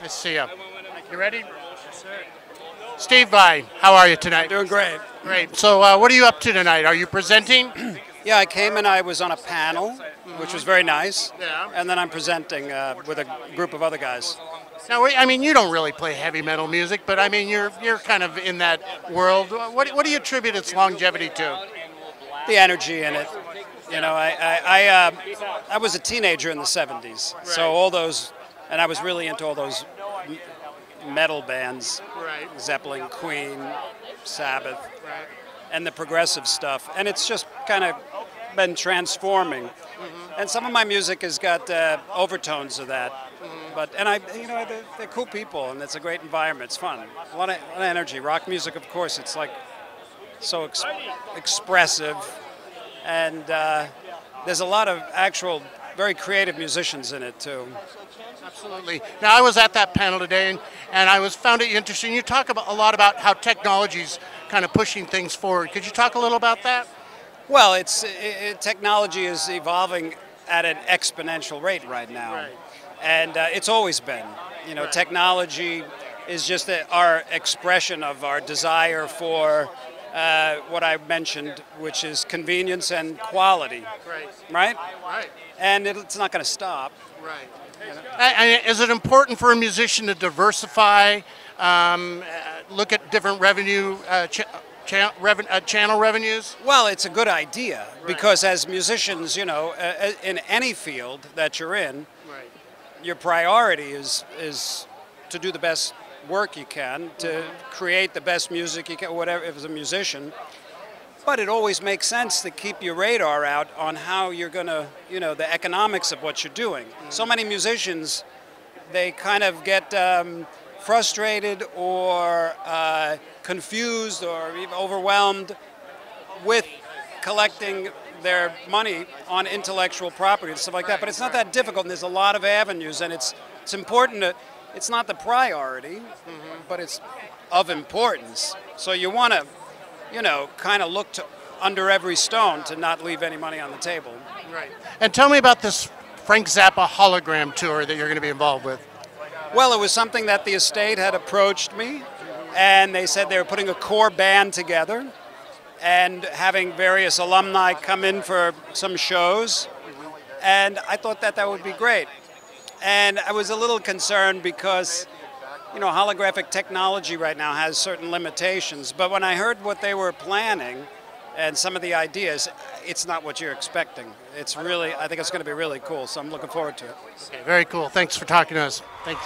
I see you. You ready? Yes, sir. Steve Vai, how are you tonight? Doing great. Great. So what are you up to tonight? Are you presenting? Yeah, I came and I was on a panel, which was very nice. Yeah. And then I'm presenting with a group of other guys. Now, I mean, you don't really play heavy metal music, but I mean, you're kind of in that world. What do you attribute its longevity to? The energy in it. You know, I was a teenager in the 70s, so all those, and I was really into all those metal bands, Right. Zeppelin, Queen, Sabbath, and the progressive stuff. And it's just kind of been transforming. And some of my music has got overtones of that. But they're cool people, and it's a great environment. It's fun, a lot of energy. Rock music, of course, it's like so expressive, and there's a lot of actual very creative musicians in it too. Absolutely. Now, I was at that panel today, and I found it interesting. You talk a lot about how technology's kind of pushing things forward. Could you talk a little about that? Well, technology is evolving at an exponential rate right now. Right. And it's always been. You know, technology is just our expression of our desire for what I mentioned, which is convenience and quality. Right. Right? And it's not going to stop. Right. And is it important for a musician to diversify, look at different revenue, channel revenues? Well, it's a good idea because as musicians, you know, in any field that you're in, your priority is to do the best work you can, to create the best music you can, whatever, if it's a musician. But it always makes sense to keep your radar out on how you're going to, you know, the economics of what you're doing. So many musicians, they kind of get frustrated or confused or even overwhelmed with collecting their money on intellectual property and stuff like that. But it's not that difficult, and there's a lot of avenues, and it's important to, it's not the priority, but it's of importance. So you want to, you know, kind of look to under every stone to not leave any money on the table. Right. And tell me about this Frank Zappa hologram tour that you're going to be involved with. Well, it was something that the estate had approached me, and they said they were putting a core band together and having various alumni come in for some shows, and I thought that would be great. And I was a little concerned because, you know, holographic technology right now has certain limitations, but when I heard what they were planning and some of the ideas, it's not what you're expecting. It's really, I think it's going to be really cool, so I'm looking forward to it. Okay, very cool. Thanks for talking to us. Thanks.